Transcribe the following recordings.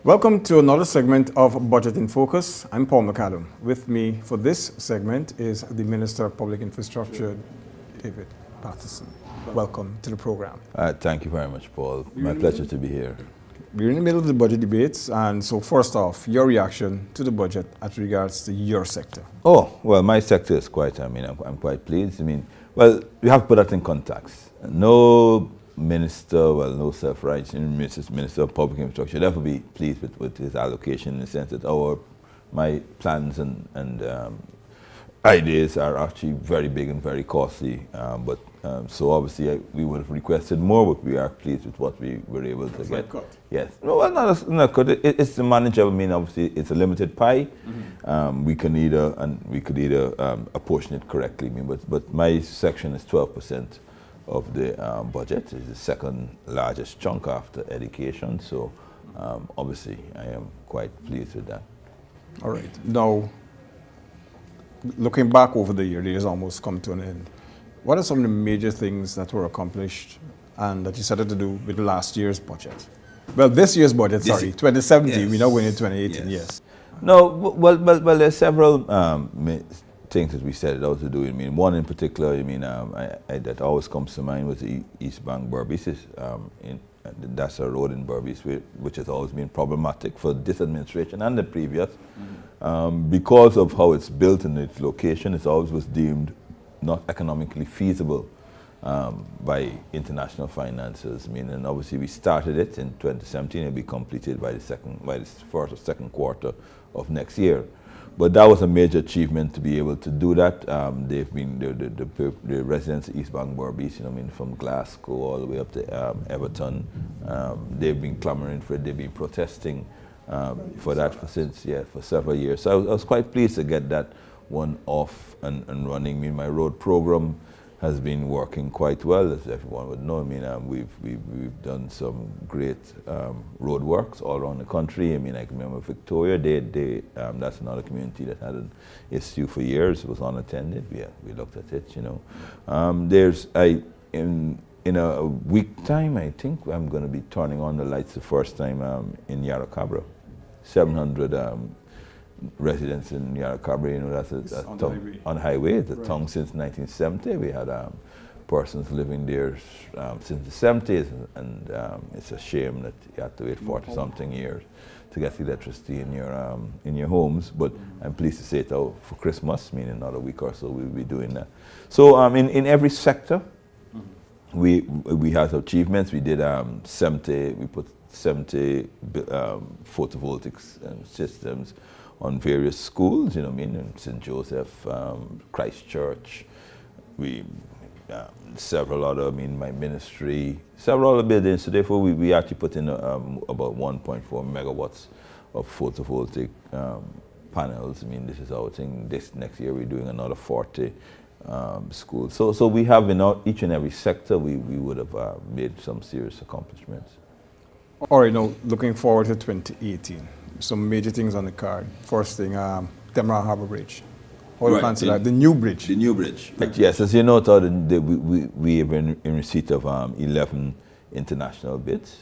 Welcome to another segment of Budget in Focus. I'm Paul McAdam. With me for this segment is the Minister of Public Infrastructure, David Patterson. Welcome to the program. Thank you very much, Paul. My pleasure to be here. We're in the middle of the budget debates, and so first off, your reaction to the budget as regards to your sector. Oh, well, my sector is quite, I'm quite pleased. Well, we have to put that in context. No minister, no self-righteous minister of public infrastructure should ever be pleased with his allocation, in the sense that my plans and ideas are actually very big and very costly. So obviously we would have requested more, but we are pleased with what we were able to get. Cut. Yes. No, well, not cut. It's the manageable. Obviously it's a limited pie. We could either apportion it correctly. But my section is 12% of the budget. It's the second largest chunk after education. So obviously I am quite pleased with that. All right. Now, looking back over the year has almost come to an end. What are some of the major things that were accomplished and that you set out to do with last year's budget? Well, this year's budget, 2017, yes. We now went in 2018, yes. No, well, there's several things that we set out to do. One in particular, that always comes to mind was the East Bank Berbice. That's a road in Berbice, which has always been problematic for this administration and the previous. Because of how it's built and its location, it always was deemed not economically feasible by international financiers. And obviously we started it in 2017. It'll be completed by the first or second quarter of next year. But that was a major achievement to be able to do that. They've been the residents of East Bank Berbice, from Glasgow all the way up to Everton. They've been clamoring for it. They've been protesting for that for several years. So I was quite pleased to get that one off and running. My road program has been working quite well, as everyone would know. We've done some great road works all around the country. I can remember Victoria. That's another community that had an issue for years. It was unattended. We looked at it. In a week time, I think I'm going to be turning on the lights the first time in Yarra Cabra. 700 residents in Yarra Cabra, that's on the highway. It's a tongue since 1970. We had persons living there since the 70s, and it's a shame that you have to wait 40-something years to get electricity in your homes. But I'm pleased to say it out for Christmas, in another week or so we'll be doing that. So in every sector, we had achievements. We did 70. We put 70 photovoltaic systems on various schools, in St. Joseph, Christchurch, several other, my ministry, several other buildings. So therefore we actually put in about 1.4 megawatts of photovoltaic panels. This is our thing. This next year we're doing another 40 schools. So we have in each and every sector, we would have made some serious accomplishments. All right, now looking forward to 2018. Some major things on the card. First thing, Temra Harbour Bridge. How do you fancy that? The new bridge. The new bridge. Right. Yes, as you know, we have been in receipt of 11 international bids.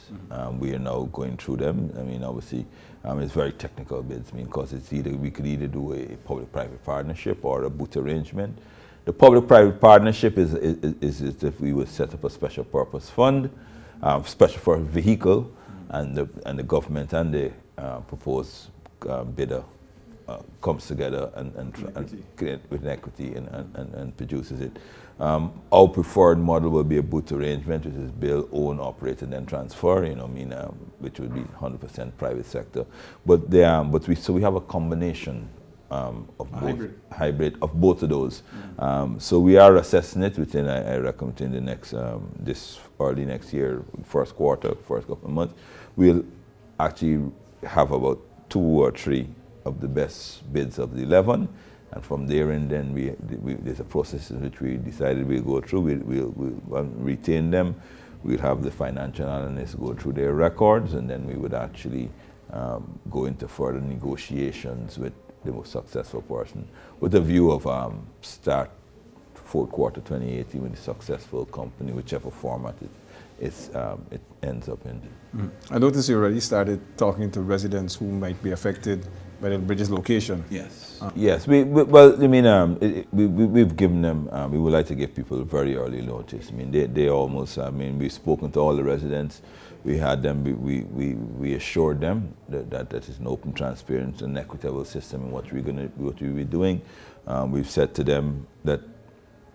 We are now going through them. Obviously, it's very technical bids. Because we could either do a public-private partnership or a boot arrangement. The public-private partnership is if we would set up a special purpose fund, special for vehicle, and the government and the proposed bidder comes together and with an equity and produces it. Our preferred model will be a boot arrangement, which is build, own, operate, and then transfer. Which would be 100% private sector. But we have a combination of both, hybrid of both of those. So we are assessing it within, I reckon, within the next this early next year, first quarter, first couple of months. We'll actually have about 2 or 3 of the best bids of the 11, and from there and then there's a process in which we decided we'll go through. We'll retain them. We'll have the financial analysts go through their records, and then we would actually go into further negotiations with the most successful person, with a view of start fourth quarter 2018 with a successful company, whichever format it ends up in. I noticed you already started talking to residents who might be affected by the bridge's location. Yes. Yes. Well, I mean, we've given them. We would like to give people very early notice. I mean, they almost. I mean, we've spoken to all the residents. We had them. We assured them that is an open, transparent, and equitable system in what we're doing. We've said to them that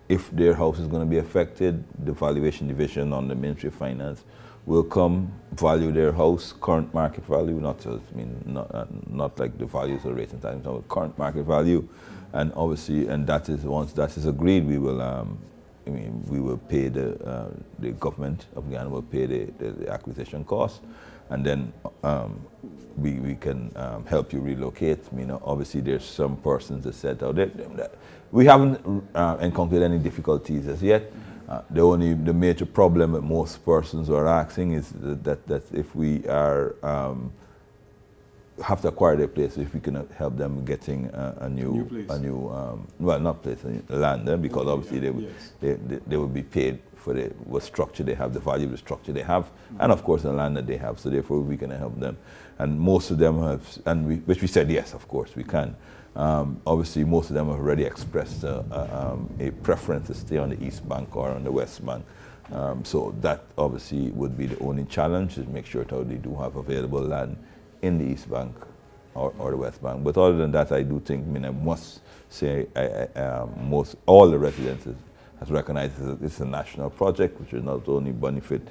if their house is going to be affected, the valuation division on the Ministry of Finance will come value their house, current market value, not like the values or rates and times, no, current market value, and obviously, and that is once that is agreed, we will, we will pay the government of Guyana will pay the acquisition cost, and then we can help you relocate. Obviously, there's some persons that said out there that we haven't encountered any difficulties as yet. The major problem that most persons are asking is that if we are have to acquire their place, if we can help them getting a new well, not place, land, because obviously they will be paid for what structure they have, the value of the structure they have, and of course the land that they have. So therefore we can help them, and most of them have, which we said yes, of course we can. Obviously, most of them have already expressed a preference to stay on the East Bank or on the West Bank. So that obviously would be the only challenge, is make sure that they do have available land in the East Bank or the West Bank. But other than that, I do think, I must say, all the residents has recognized that it's a national project, which will not only benefit,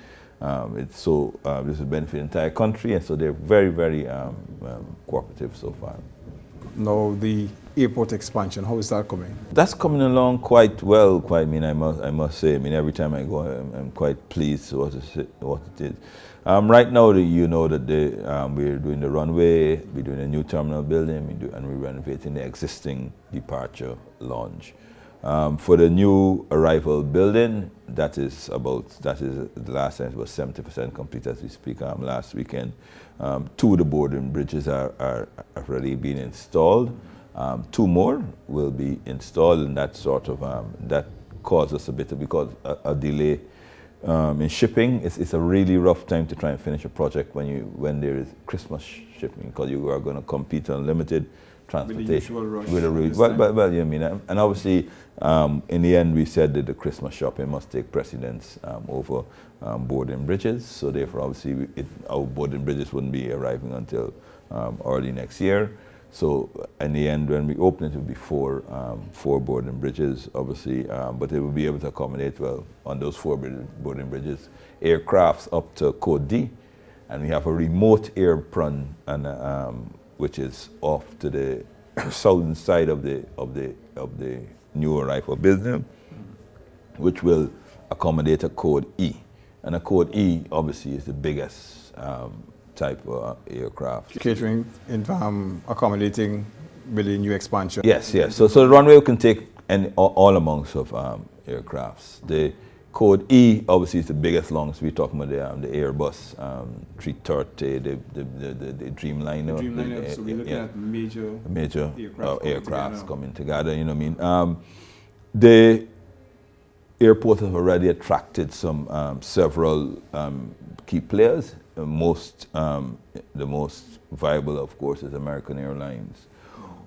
this will benefit the entire country, and so they're very, very cooperative so far. Now, the airport expansion, how is that coming? That's coming along quite well. I must say. Every time I go, I'm quite pleased with what it is. Right now, you know that we're doing the runway, we're doing a new terminal building, and we're renovating the existing departure lounge. For the new arrival building, that is the last time it was 70% complete as we speak. Last weekend, 2 of the boarding bridges are already being installed. 2 more will be installed, and that sort of that caused us a bit of a delay in shipping. It's a really rough time to try and finish a project when there is Christmas shipping, because you are going to compete on limited transportation with a rush. Well, you mean, and obviously, in the end, we said that the Christmas shopping must take precedence over boarding bridges. So therefore, obviously, our boarding bridges wouldn't be arriving until early next year. So in the end, when we open it, will be 4 boarding bridges, obviously, but they will be able to accommodate, well, on those 4 boarding bridges, aircrafts up to Code D, and we have a remote apron, and which is off to the southern side of the new arrival building, which will accommodate a Code E, and a Code E obviously is the biggest type of aircraft. Catering, accommodating with the new expansion. Yes. So the runway can take all amounts of aircrafts. The Code E obviously is the biggest launch. We're talking about the Airbus 330, the Dreamliner. The Dreamliner. So we're looking at major aircrafts coming together. You know what I mean? The airport has already attracted several key players. The most viable, of course, is American Airlines,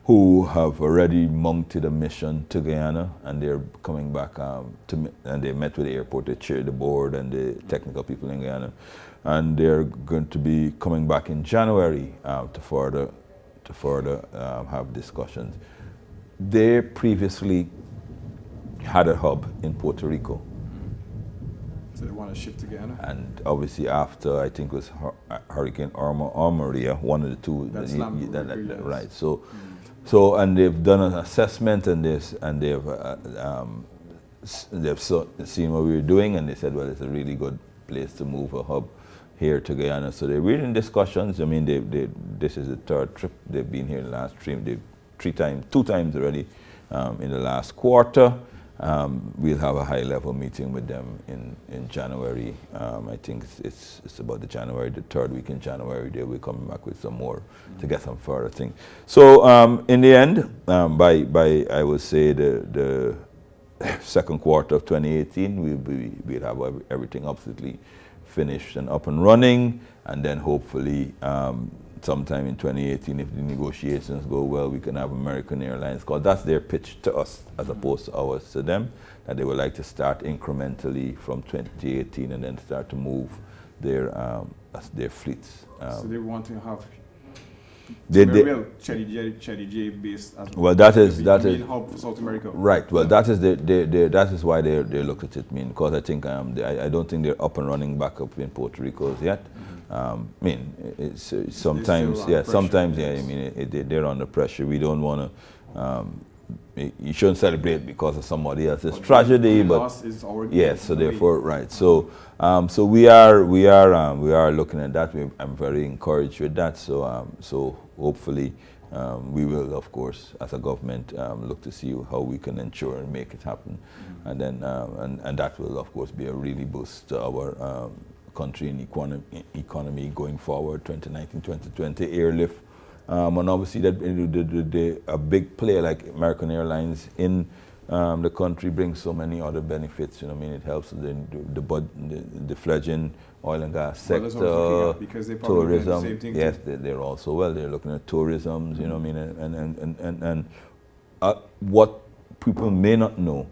who have already mounted a mission to Guyana, and they're coming back and they met with the airport, they chaired the board and the technical people in Guyana, and they're going to be coming back in January to further have discussions. They previously had a hub in Puerto Rico. So they want to shift to Guyana? And obviously after, I think it was Hurricane Irma or Maria, one of the two. Right. So and they've done an assessment, and they've seen what we were doing, and they said, well, it's a really good place to move a hub here to Guyana. So they're in discussions. I mean, this is the 3rd trip they've been here. The last trip, 2 times already in the last quarter. We'll have a high-level meeting with them in January. I think it's about the 3rd week in January. They will come back with some more to get some further things. So in the end, by I would say the 2nd quarter of 2018, we'll have everything absolutely finished and up and running, and then hopefully sometime in 2018, if the negotiations go well, we can have American Airlines, because that's their pitch to us as opposed to ours to them, that they would like to start incrementally from 2018 and then start to move their fleets. So they want to have They- real Chelly J based as well. Well, that is hub for South America. right. Well, that is why they look at it. I mean, because I think I don't think they're up and running back up in Puerto Rico yet. I mean, it's sometimes sometimes I mean they're under pressure. We don't want to. You shouldn't celebrate because of somebody else's tragedy, but yes. So therefore, right. So we are looking at that. I'm very encouraged with that. So hopefully we will, of course, as a government, look to see how we can ensure and make it happen, and then and that will, of course, be a really boost to our country and economy going forward. 2019, 2020 airlift. And obviously, that a big player like American Airlines in the country brings so many other benefits. You know, I mean, it helps the fledgling oil and gas sector, because they tourism. The same thing yes, they're also they're looking at tourism. You know, what I mean, and what people may not know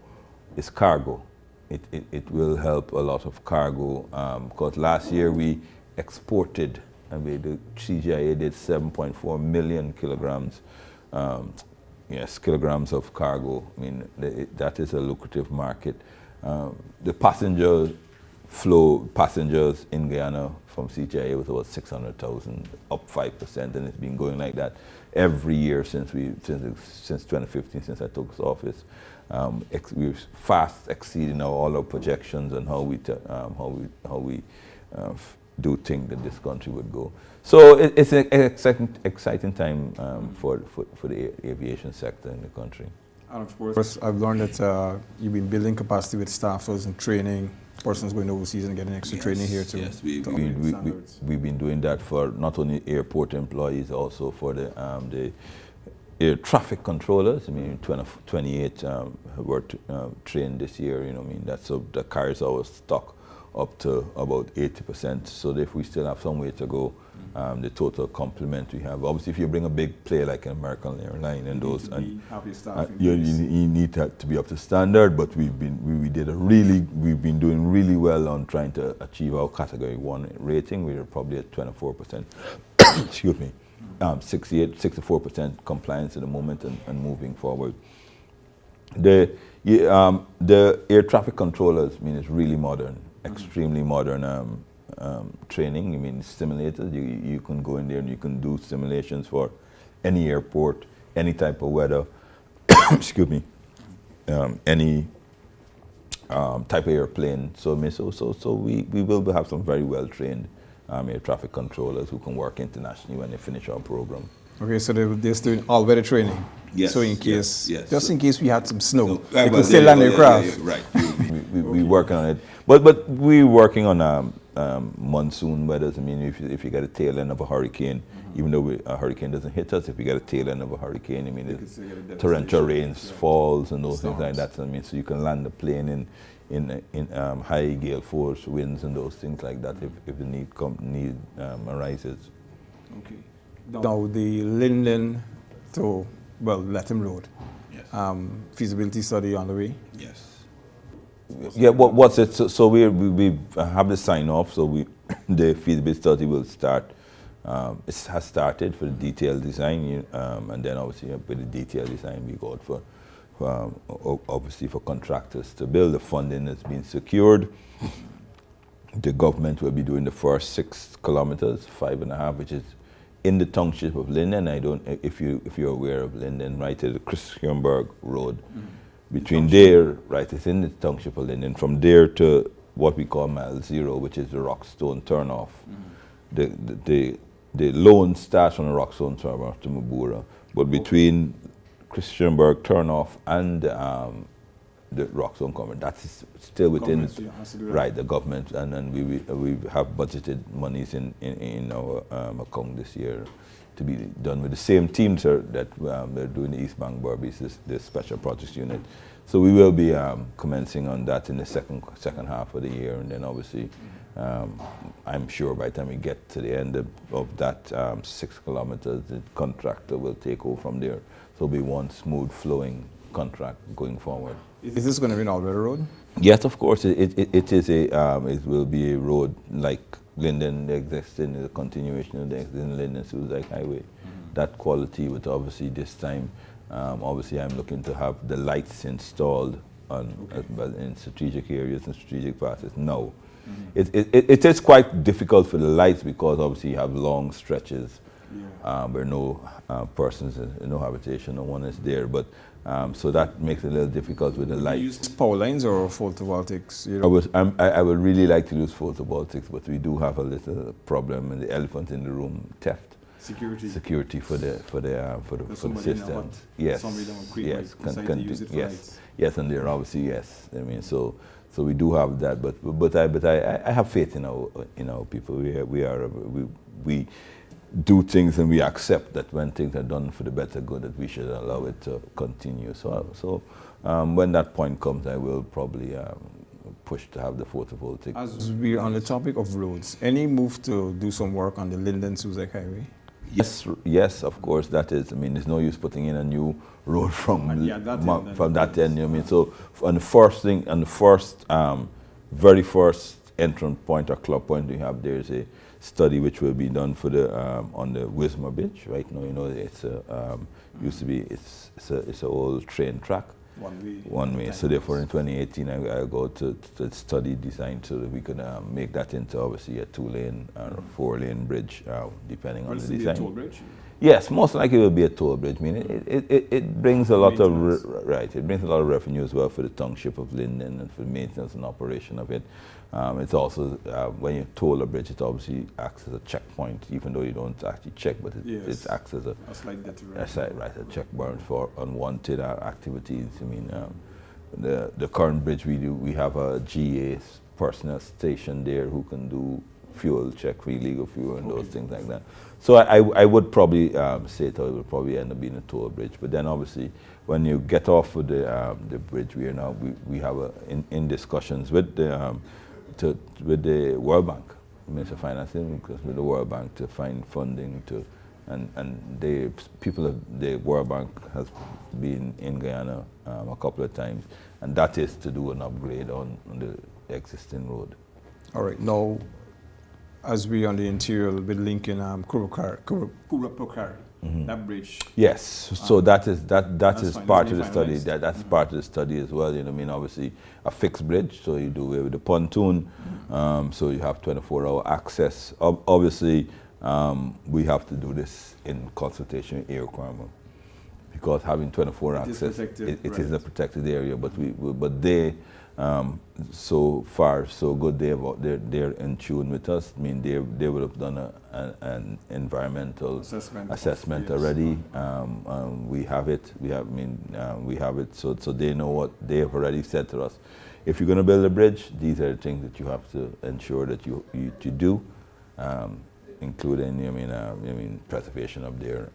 is cargo. It will help a lot of cargo, because last year we exported. And the CGIA did 7.4 million kilograms, kilograms of cargo. I mean, that is a lucrative market. The passengers in Guyana from CGIA was about 600,000, up 5%, and it's been going like that every year since 2015, since I took office. We're fast exceeding all our projections and how we do think that this country would go. So it's an exciting time for the aviation sector in the country. And of course, I've learned that you've been building capacity with staffers and training, persons going overseas and getting extra training here too. Yes, we've been doing that for not only airport employees, also for the air traffic controllers. I mean, 28 were trained this year. You know, I mean, that's so the carries our stock up to about 80%. So if we still have some way to go, the total complement we have. Obviously, if you bring a big player like an American airline and those, you need to be up to standard. But we've been doing really well on trying to achieve our Category 1 rating. We're probably at 24%. Excuse me, 64% compliance at the moment and moving forward. The air traffic controllers, I mean, it's really modern. Extremely modern training. I mean, simulators. You can go in there and you can do simulations for any airport, any type of weather. Excuse me. Any type of airplane. So we will have some very well trained air traffic controllers who can work internationally when they finish our program. Okay, so they're doing all weather training. Yes. So in case, yes. just in case we had some snow, they could still land aircraft. Right. we working on it, but we're working on monsoon weathers. I mean, if you get a tail end of a hurricane, even though a hurricane doesn't hit us, if you get a tail end of a hurricane, I mean, torrential rains, falls, and those things like that. I mean, so you can land the plane in high gale force winds and those things like that if the need arises. Okay. Now the Linden to Latham Road, yes. Feasibility study on the way. Yes. Yeah. What's it? So we have the sign off. So the feasibility study will start. It has started for the detailed design, and then obviously with the detailed design we go out for obviously for contractors to build. The funding has been secured. The government will be doing the first 6 kilometers, 5.5, which is in the township of Linden. I don't, if you're aware of Linden, right at the Christiansburg Road. Between there, right, it's in the township of Linden. From there to what we call mile 0, which is the Rockstone turnoff. The loan starts from the Rockstone turnoff to Mabura, but between Christiansburg turnoff and the Rockstone Common, that's still within the government, and then we have budgeted monies in our account this year to be done with the same team, sir, that they're doing the East Bank Barbies, the special projects unit. So we will be commencing on that in the second half of the year, and then obviously I'm sure by the time we get to the end of that 6 kilometers, the contractor will take over from there. So it'll be one smooth flowing contract going forward. Is this going to be an all-weather road? Yes, of course. It is it will be a road like Linden existing, a continuation of the existing Linden-Suicide Highway. That quality, with obviously this time, obviously I'm looking to have the lights installed on in strategic areas and strategic passes now. It is quite difficult for the lights because obviously you have long stretches where no persons, no habitation, no one is there. But so that makes it a little difficult with the lights. You use power lines or photovoltaics? You know? I would really like to use photovoltaics, but we do have a little problem, and the elephant in the room: theft. Security for the system. Yes, yes, yes, and they're obviously yes. I mean, so we do have that, but I have faith in our people. We do things and we accept that when things are done for the better good, that we should allow it to continue. So when that point comes, I will probably push to have the photovoltaic. As we're on the topic of roads, any move to do some work on the Linden-Suicide Highway? Yes, of course, that is. I mean, there's no use putting in a new road from that end. I mean, so on the first thing, on the first, very first entrance point or club point we have, there's a study which will be done for the on the Wismar Bridge. Right now, you know, it's a used to be it's an old train track. One way. So therefore, in 2018, I go to study design so that we could make that into obviously a 2-lane or 4-lane bridge, depending on the design. Will it be a toll bridge? Yes, most likely it will be a toll bridge. I mean, it brings a lot of it brings a lot of revenue as well for the township of Linden and for the maintenance and operation of it. It's also when you toll a bridge, it obviously acts as a checkpoint, even though you don't actually check, but it acts as a slight deterrent. A check bound for unwanted activities. I mean, the current bridge we have a GA personnel station there who can do fuel check, illegal fuel, and those things like that. So I would probably say it will probably end up being a toll bridge. But then obviously, when you get off with the bridge, we have in discussions with the World Bank, Minister of Finance, because with the World Bank to find funding and the World Bank has been in Guyana a couple of times, and that is to do an upgrade on the existing road. All right, now as we on the interior, we'll be linking Kurapokari, that bridge. Yes, so that is part of the study. That's part of the study as well. You know, I mean, obviously a fixed bridge, so you do away with the pontoon, so you have 24-hour access. Obviously, we have to do this in consultation with Air Requirement, because having 24-hour access, it is a protected area. But they. So far, so good. They're in tune with us. I mean, they would have done an environmental assessment already. We have it. We have it. So they know what they have already said to us. If you're going to build a bridge, these are the things that you have to ensure that you do, including preservation of their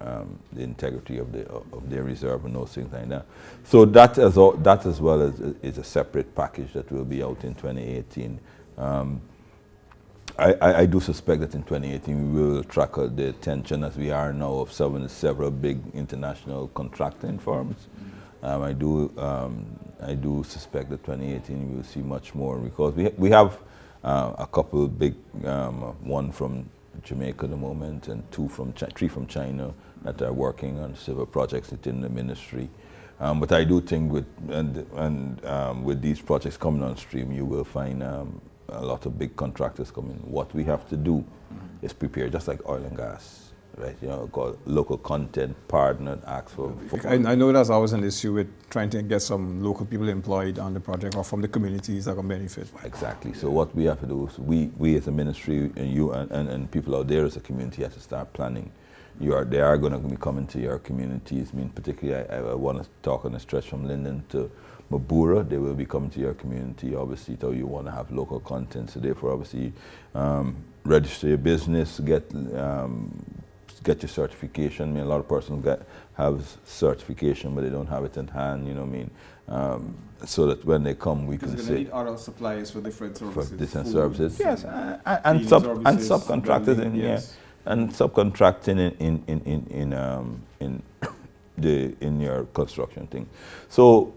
the integrity of their reserve and those things like that. So that as well is a separate package that will be out in 2018. I do suspect that in 2018 we will track the attention, as we are now, of several big international contracting firms. I do suspect that 2018 we will see much more, because we have a couple big, one from Jamaica at the moment, and three from China that are working on civil projects within the ministry. But I do think with these projects coming on stream, you will find a lot of big contractors coming. What we have to do is prepare, just like oil and gas, right? You know, called local content, partner, ask for. I know that's always an issue with trying to get some local people employed on the project, or from the communities that can benefit. Exactly. So what we have to do is we as a ministry, and you and people out there as a community have to start planning. They are going to be coming to your communities. I mean, particularly, I want to talk on a stretch from Linden to Mabura. They will be coming to your community. Obviously, so you want to have local content. So therefore, obviously, register your business, get get your certification. I mean, a lot of persons have certification, but they don't have it in hand. You know what I mean? So that when they come, we can say need other suppliers for different services. for different food, services. Yes, and cleaning subcontractors welding, yes, and subcontracting in your construction thing. So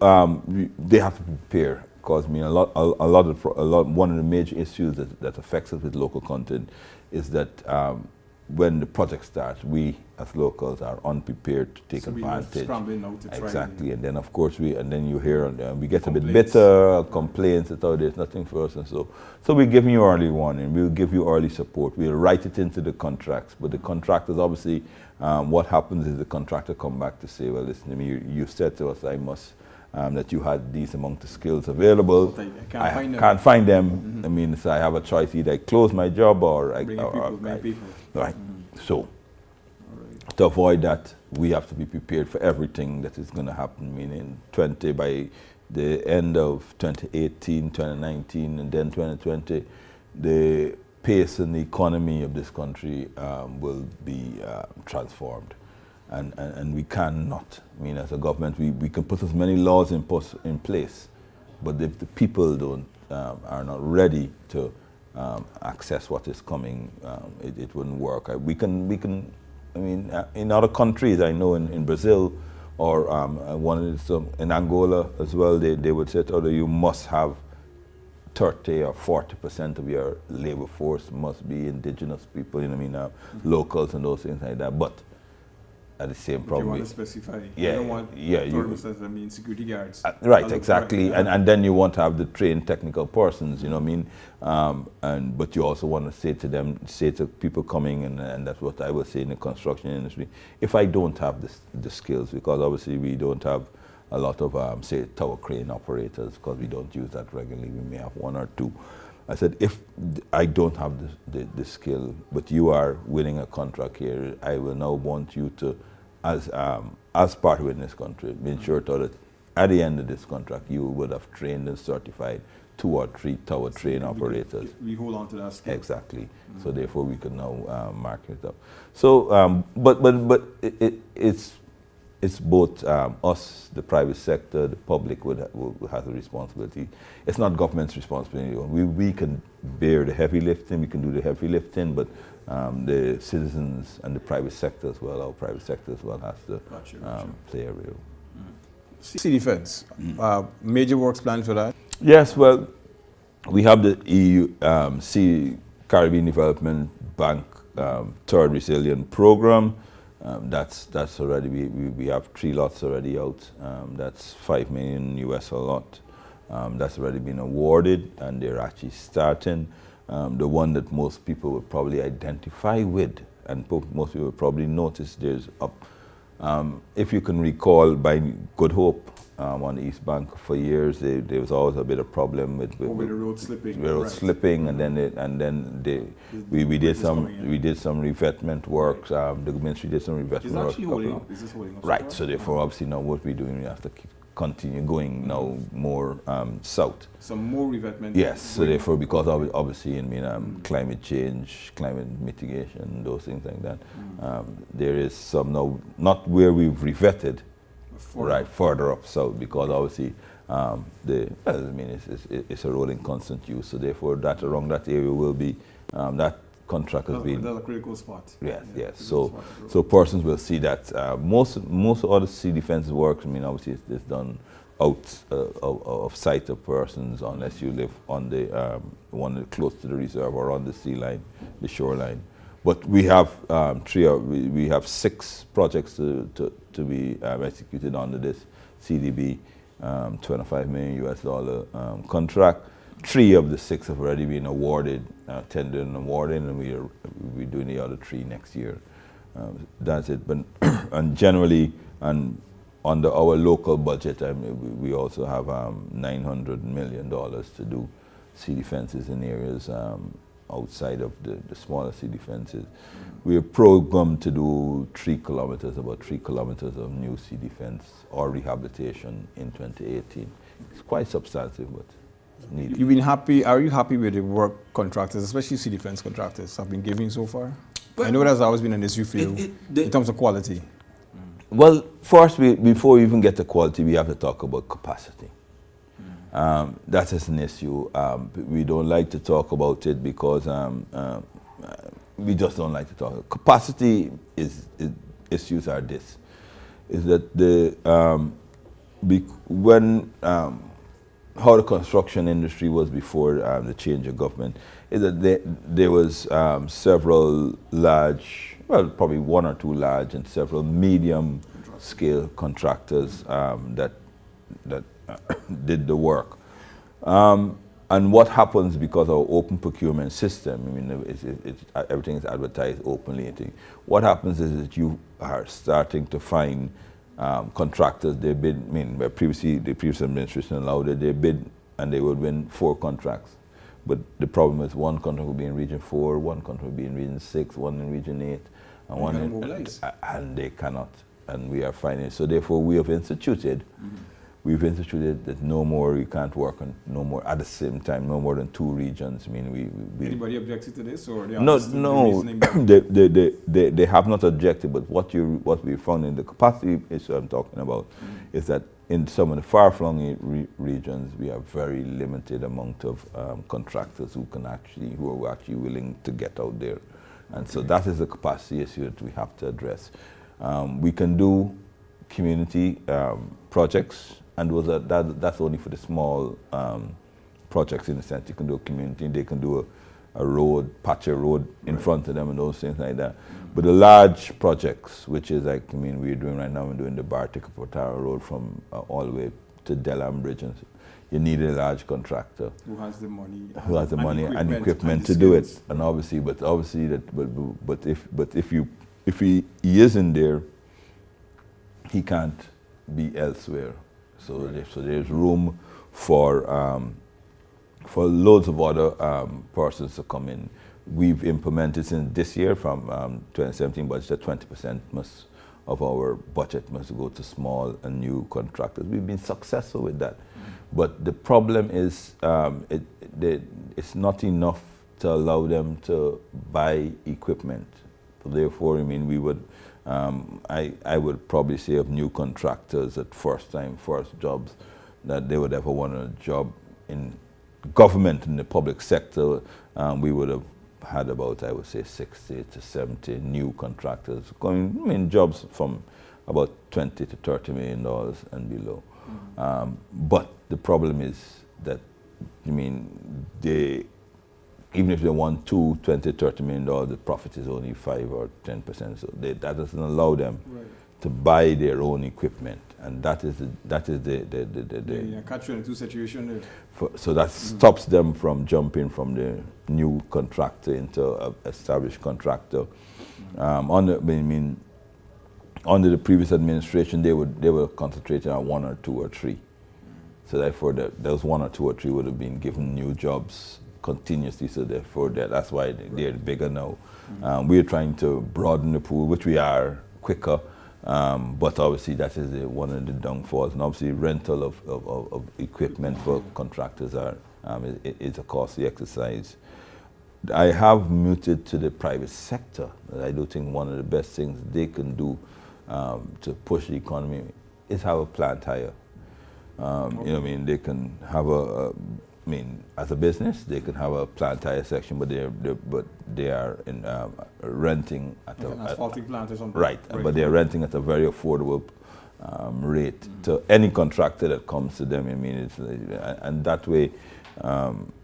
they have to prepare, because I mean one of the major issues that affects us with local content is that when the project starts, we as locals are unprepared to take advantage. Now to try exactly, and then of course we hear we get a bit complaints. bitter, complaints that there's nothing for us, and so we're giving you early warning. We'll give you early support. We'll write it into the contracts, but the contractors obviously, what happens is the contractor come back to say, well, listen to me, you said to us I must. That you had these among the skills available. I can't find them. Mm-hmm. I mean, so I have a choice: either I close my job or I people. Right. Mm-hmm. So, to avoid that, we have to be prepared for everything that is going to happen. Meaning, by the end of 2018, 2019, and then 2020, the pace and the economy of this country will be transformed. And we cannot. I mean, as a government, we can put as many laws in place, but if the people are not ready to access what is coming, it wouldn't work. We can. I mean, in other countries, I know in Brazil or in Angola as well, they would say, you must have 30 or 40% of your labor force must be indigenous people. You know what I mean, locals and those things like that. But at the same problem. You want to specify. Yeah, you don't want 30%, I mean, security guards. Right, exactly. Right. And then you want to have the trained technical persons, you know what I mean? But you also want to say to people coming, and that's what I would say in the construction industry, if I don't have the skills, because obviously we don't have a lot of, say, tower crane operators, because we don't use that regularly. We may have one or two. I said, if I don't have the skill, but you are winning a contract here, I will now want you to, as part of in this country, be sure that at the end of this contract, you would have trained and certified 2 or 3 tower train operators. We hold on to that skill. Exactly. So therefore, we can now mark it up. So, but it's both us, the private sector, the public will have the responsibility. It's not government's responsibility. We can bear the heavy lifting, we can do the heavy lifting, but the citizens and the private sector as well, our private sector as well, has to play a role. Sea defense, major works plan for that? Yes, well, we have the EU Sea Caribbean Development Bank Third Resilient Program. That's already, we have 3 lots already out. That's $5 million US a lot. That's already been awarded, and they're actually starting. The one that most people would probably identify with, and most people would probably notice, there's up. If you can recall, by Good Hope on the East Bank for years, there was always a bit of problem with the road slipping. Road slipping, and then we did some revetment work. The ministry did some revetment work. Is this holding up? Right. So therefore, obviously, now what we're doing, we have to continue going now more south. Some more revetment. Yes. So therefore, because obviously, I mean, climate change, climate mitigation, those things like that. There is some now, not where we've revetted, further up south, because obviously it's a road in constant use. So therefore, that around that area will be that contract has been. That's a critical spot. Yes, yes. So persons will see that most other sea defense works, I mean, obviously it's done out of sight of persons, unless you live on the one close to the reserve or on the sea line, the shoreline. But we have we have 6 projects to be executed under this CDB $25 million US contract. 3 of the 6 have already been awarded, tendered and awarded, and we'll be doing the other 3 next year. That's it. But and generally, and under our local budget, we also have $900 million to do sea defenses in areas outside of the smaller sea defenses. We are programmed to do about 3 kilometers of new sea defense or rehabilitation in 2018. It's quite substantive, but needed. Are you happy with the work contractors, especially sea defense contractors, have been giving so far? I know that's always been an issue for you in terms of quality. Well, first, before we even get to quality, we have to talk about capacity. That is an issue. We don't like to talk about it because we just don't like to talk. Capacity issues are this: is that how the construction industry was before the change of government, is that there was several large, well, probably one or two large and several medium-scale contractors that did the work. And what happens because of our open procurement system, I mean, everything is advertised openly. What happens is that you are starting to find contractors, they bid, I mean, the previous administration allowed it, they bid and they would win 4 contracts. But the problem is one contract will be in region 4, one contract will be in region 6, one in region 8, and one in, and they cannot. And we are finding it. So therefore we have instituted, that no more, you can't work on no more at the same time, no more than 2 regions. I mean, Anybody objected to this, or they no, they have not objected. But what we found in the capacity issue I'm talking about is that in some of the far-flung regions, we have very limited amount of contractors who are actually willing to get out there, and so that is the capacity issue that we have to address. We can do community projects. And that's only for the small projects, in the sense you can do a community, they can do a road, patch a road in front of them and those things like that. But the large projects, which is like, I mean, we're doing right now, we're doing the Bartica-Portara Road from all the way to Delam Bridge. And so you need a large contractor. Who has the money. Who has the money and equipment to do it. And obviously, but if he isn't there, he can't be elsewhere. So there's room for loads of other persons to come in. We've implemented since this year from 2017 budget that 20% of our budget must go to small and new contractors. We've been successful with that. But the problem is it's not enough to allow them to buy equipment. So therefore, I mean, we would I would probably say of new contractors at first jobs, that they would ever want a job in government in the public sector, we would have had about, I would say, 60 to 70 new contractors going, I mean, jobs from about $20 to $30 million and below. But the problem is that, I mean, even if they want $20, $30 million, the profit is only 5 or 10%. So that doesn't allow them to buy their own equipment, and that is the catch-22 situation. So that stops them from jumping from the new contractor into an established contractor. Under the previous administration, they were concentrating on 1 or 2 or 3. So therefore, those 1 or 2 or 3 would have been given new jobs continuously, so therefore that's why they're bigger now. We're trying to broaden the pool, which we are quicker, but obviously that is one of the downfalls. And obviously rental of equipment for contractors is a costly exercise. I have muted to the private sector. I do think one of the best things they can do to push the economy is have a plant hire. You know what I mean? They can have I mean, as a business, they can have a plant hire section, but they are in renting at an asphaltic plant or something. Right, but they are renting at a very affordable rate to any contractor that comes to them. I mean, and that way,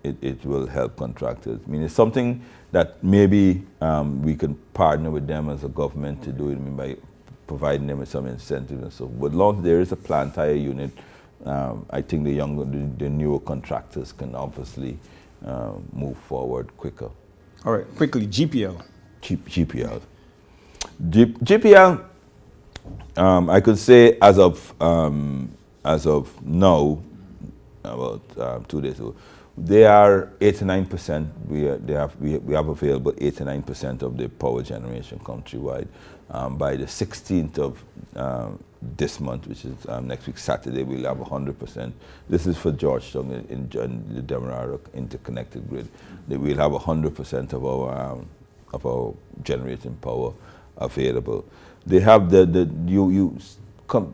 it will help contractors. I mean, it's something that maybe we can partner with them as a government to do it. I mean, by providing them with some incentive and so. But long as there is a plant hire unit, I think the newer contractors can obviously move forward quicker. All right, quickly, GPL. GPL. GPL, I could say as of now, about 2 days ago, they are 89%. We have available 89% of the power generation countrywide. By the 16th of this month, which is next week Saturday, we'll have 100%. This is for Georgetown in the Demerara interconnected grid. We'll have 100% of our of our generating power available. They have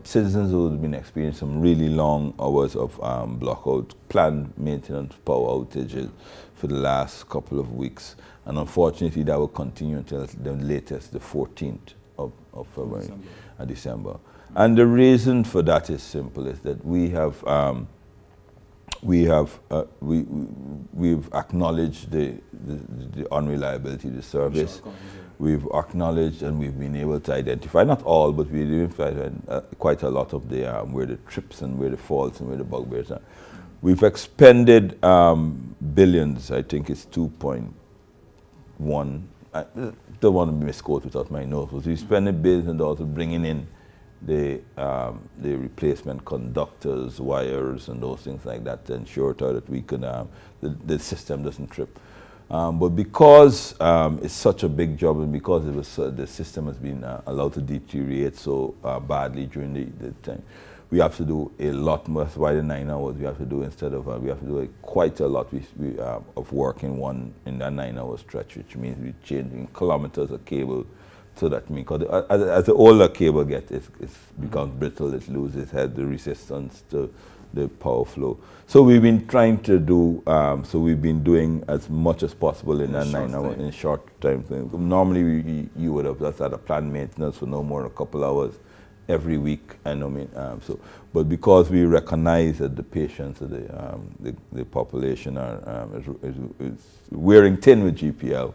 citizens who have been experiencing some really long hours of blockout, planned maintenance power outages for the last couple of weeks. And unfortunately, that will continue until the latest, the 14th of February, December. And the reason for that is simple, is that we've acknowledged the unreliability of the service. We've acknowledged and we've been able to identify, not all, but we've identified quite a lot of the where the trips and where the faults and where the bugbears are. We've expended billions. I think it's 2.1. I don't want to misquote without my notes, but we spent billions of dollars bringing in the replacement conductors, wires, and those things like that to ensure that we could the system doesn't trip. But because it's such a big job, and because the system has been allowed to deteriorate so badly during the time, we have to do a lot more. That's why the 9 hours we have to do instead of we have to do quite a lot of work in that 9 hour stretch, which means we're changing kilometers of cable. So that means, as the older cable gets, it becomes brittle, it loses the resistance to the power flow. So we've been trying to do, so we've been doing as much as possible in that 9 hours, in short time frame. Normally you would have just had a planned maintenance for no more than a couple hours every week. But because we recognize that the patients, the population is wearing thin with GPL,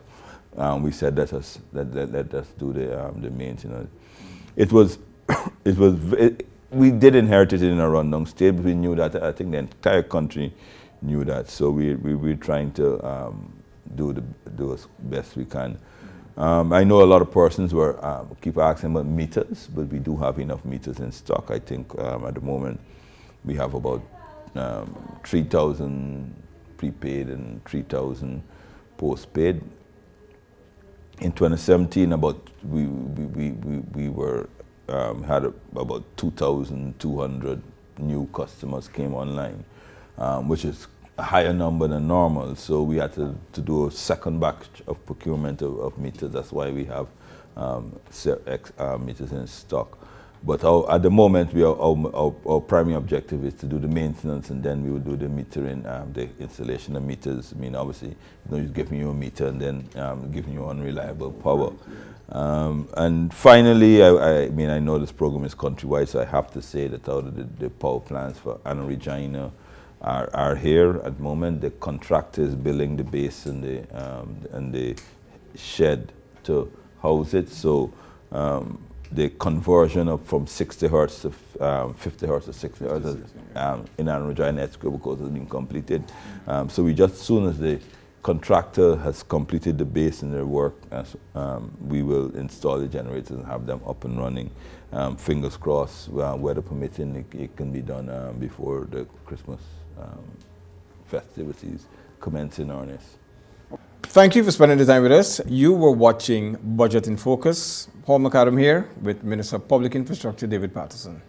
we said let us do the maintenance. We did inherit it in a rundown state, but we knew that. I think the entire country knew that. So we're trying to do as best we can. I know a lot of persons keep asking about meters, but we do have enough meters in stock. I think at the moment we have about 3,000 prepaid and 3,000 postpaid. In 2017, had about 2,200 new customers came online, which is a higher number than normal. So we had to do a second batch of procurement of meters. That's why we have meters in stock. But at the moment, our primary objective is to do the maintenance, and then we will do the metering, the installation of meters. I mean, obviously, just giving you a meter and then giving you unreliable power. And finally, I know this program is countrywide, so I have to say that out of the power plants for Anna Regina are here at the moment. The contractor is building the base and the shed to house it. So the conversion from 60 hertz to 50 hertz to 60 hertz in Anna Regina because has been completed. So as soon as the contractor has completed the base and their work, we will install the generators and have them up and running. Fingers crossed, weather permitting, it can be done before the Christmas festivities commence in earnest. Thank you for spending the time with us. You were watching Budget in Focus. Paul McAdam here with Minister of Public Infrastructure, David Patterson.